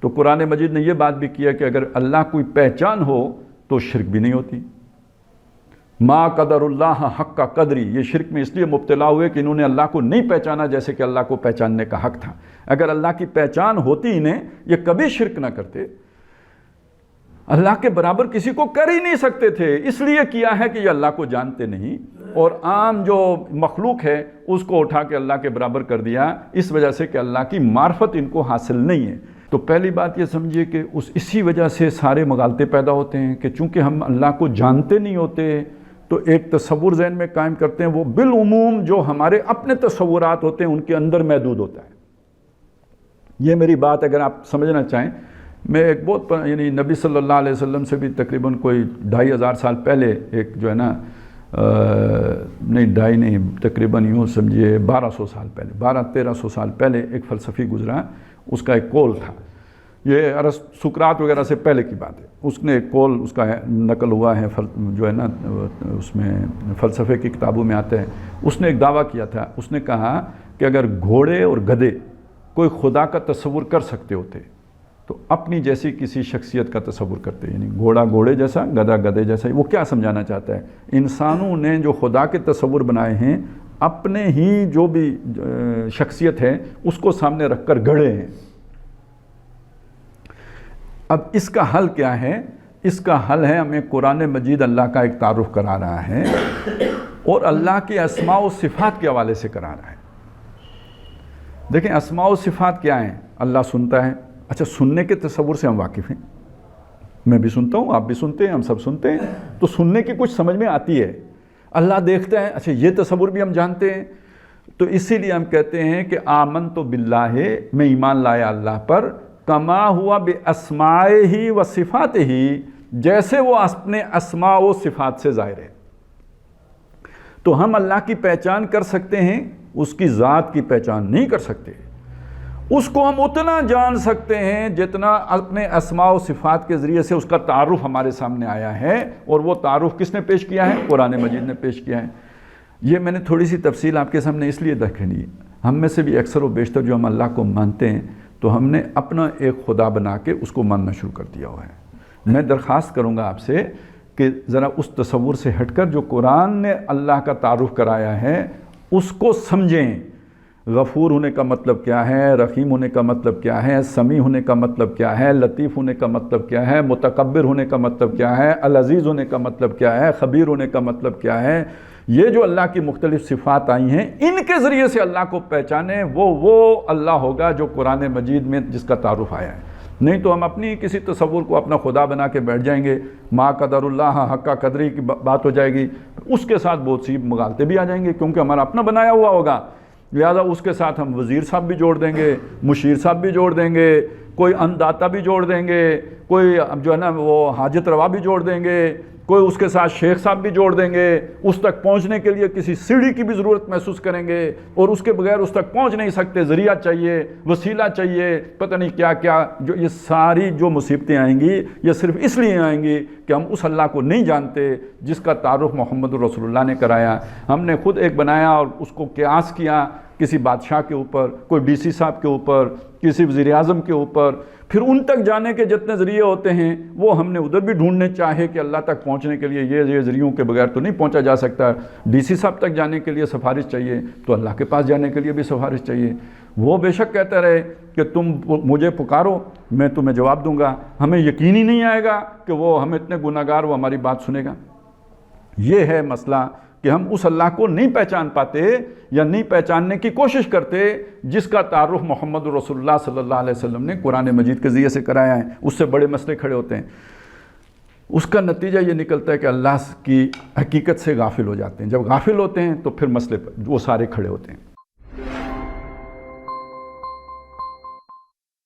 تو قرآن مجید نے یہ بات بھی کیا کہ اگر اللہ کوئی پہچان ہو تو شرک بھی نہیں ہوتی. ما قدر اللہ حق کا قدری، یہ شرک میں اس لیے مبتلا ہوئے کہ انہوں نے اللہ کو نہیں پہچانا جیسے کہ اللہ کو پہچاننے کا حق تھا. اگر اللہ کی پہچان ہوتی انہیں یہ کبھی شرک نہ کرتے. اللہ کے برابر کسی کو کر ہی نہیں سکتے تھے، اس لیے کیا ہے کہ یہ اللہ کو جانتے نہیں، اور عام جو مخلوق ہے اس کو اٹھا کے اللہ کے برابر کر دیا، اس وجہ سے کہ اللہ کی معرفت ان کو حاصل نہیں ہے. تو پہلی بات یہ سمجھیے کہ اسی وجہ سے سارے مغالطے پیدا ہوتے ہیں کہ چونکہ ہم اللہ کو جانتے نہیں ہوتے تو ایک تصور ذہن میں قائم کرتے ہیں، وہ بالعموم جو ہمارے اپنے تصورات ہوتے ہیں ان کے اندر محدود ہوتا ہے. یہ میری بات اگر آپ سمجھنا چاہیں، میں ایک بہت یعنی نبی صلی اللہ علیہ وسلم سے بھی تقریباً کوئی 2500 سال پہلے ایک جو ہے نا نہیں تقریباً یوں سمجھیے 1200 سال پہلے 1300 سال پہلے ایک فلسفی گزرا، اس کا ایک قول تھا. یہ سقراط وغیرہ سے پہلے کی بات ہے. اس نے ایک قول اس کا نقل ہوا ہے جو ہے نا اس میں فلسفے کی کتابوں میں آتا ہے. اس نے ایک دعویٰ کیا تھا، اس نے کہا کہ اگر گھوڑے اور گدھے کوئی خدا کا تصور کر سکتے ہوتے تو اپنی جیسی کسی شخصیت کا تصور کرتے. یعنی گھوڑا گھوڑے جیسا، گدھا گدھے جیسا. وہ کیا سمجھانا چاہتا ہے؟ انسانوں نے جو خدا کے تصور بنائے ہیں اپنے ہی جو بھی شخصیت ہے اس کو سامنے رکھ کر گڑھے ہیں. اب اس کا حل کیا ہے؟ اس کا حل ہے ہمیں قرآن مجید اللہ کا ایک تعارف کرا رہا ہے اور اللہ کے اسماء و صفات کے حوالے سے کرا رہا ہے. دیکھیں اسماء و صفات کیا ہیں؟ اللہ سنتا ہے. اچھا سننے کے تصور سے ہم واقف ہیں، میں بھی سنتا ہوں، آپ بھی سنتے ہیں، ہم سب سنتے ہیں، تو سننے کی کچھ سمجھ میں آتی ہے. اللہ دیکھتا ہے، اچھا یہ تصور بھی ہم جانتے ہیں. تو اسی لیے ہم کہتے ہیں کہ آمنت باللہ، میں ایمان لایا اللہ پر، کما ہوا باسمائہ و صفاتہ، جیسے وہ اپنے اسماء و صفات سے ظاہر ہے. تو ہم اللہ کی پہچان کر سکتے ہیں، اس کی ذات کی پہچان نہیں کر سکتے. اس کو ہم اتنا جان سکتے ہیں جتنا اپنے اسماء و صفات کے ذریعے سے اس کا تعارف ہمارے سامنے آیا ہے. اور وہ تعارف کس نے پیش کیا ہے؟ قرآن مجید نے پیش کیا ہے. یہ میں نے تھوڑی سی تفصیل آپ کے سامنے اس لیے رکھی. ہم میں سے بھی اکثر و بیشتر جو ہم اللہ کو مانتے ہیں تو ہم نے اپنا ایک خدا بنا کے اس کو ماننا شروع کر دیا ہوا ہے. میں درخواست کروں گا آپ سے کہ ذرا اس تصور سے ہٹ کر جو قرآن نے اللہ کا تعارف کرایا ہے اس کو سمجھیں. غفور ہونے کا مطلب کیا ہے، رحیم ہونے کا مطلب کیا ہے، سمیع ہونے کا مطلب کیا ہے، لطیف ہونے کا مطلب کیا ہے، متکبر ہونے کا مطلب کیا ہے، العزیز ہونے کا مطلب کیا ہے، خبیر ہونے کا مطلب کیا ہے. یہ جو اللہ کی مختلف صفات آئی ہیں ان کے ذریعے سے اللہ کو پہچانے، وہ اللہ ہوگا جو قرآن مجید میں جس کا تعارف آیا ہے. نہیں تو ہم اپنی کسی تصور کو اپنا خدا بنا کے بیٹھ جائیں گے. ما قدر اللہ حق کا قدری کی بات ہو جائے گی، اس کے ساتھ بہت سی مغالطے بھی آ جائیں گے کیونکہ ہمارا اپنا بنایا ہوا ہوگا. لہذا اس کے ساتھ ہم وزیر صاحب بھی جوڑ دیں گے، مشیر صاحب بھی جوڑ دیں گے، کوئی انداتا بھی جوڑ دیں گے، کوئی جو ہے نا وہ حاجت روا بھی جوڑ دیں گے، کوئی اس کے ساتھ شیخ صاحب بھی جوڑ دیں گے. اس تک پہنچنے کے لیے کسی سیڑھی کی بھی ضرورت محسوس کریں گے اور اس کے بغیر اس تک پہنچ نہیں سکتے. ذریعہ چاہیے، وسیلہ چاہیے، پتہ نہیں کیا کیا. جو یہ ساری جو مصیبتیں آئیں گی یہ صرف اس لیے آئیں گی کہ ہم اس اللہ کو نہیں جانتے جس کا تعارف محمد رسول اللہ نے کرایا. ہم نے خود ایک بنایا اور اس کو قیاس کیا کسی بادشاہ کے اوپر، کوئی ڈی سی صاحب کے اوپر، کسی وزیر اعظم کے اوپر. پھر ان تک جانے کے جتنے ذریعے ہوتے ہیں وہ ہم نے ادھر بھی ڈھونڈنے چاہے کہ اللہ تک پہنچنے کے لیے یہ ذریعوں کے بغیر تو نہیں پہنچا جا سکتا. ڈی سی صاحب تک جانے کے لیے سفارش چاہیے تو اللہ کے پاس جانے کے لیے بھی سفارش چاہیے. وہ بے شک کہتا رہے کہ تم مجھے پکارو میں تمہیں جواب دوں گا، ہمیں یقین ہی نہیں آئے گا کہ وہ ہم اتنے گناہ گار وہ ہماری بات سنے گا. یہ ہے مسئلہ کہ ہم اس اللہ کو نہیں پہچان پاتے یا نہیں پہچاننے کی کوشش کرتے جس کا تعارف محمد رسول اللہ صلی اللہ علیہ وسلم نے قرآن مجید کے ذریعے سے کرایا ہے. اس سے بڑے مسئلے کھڑے ہوتے ہیں. اس کا نتیجہ یہ نکلتا ہے کہ اللہ کی حقیقت سے غافل ہو جاتے ہیں. جب غافل ہوتے ہیں تو پھر مسئلے وہ سارے کھڑے ہوتے ہیں.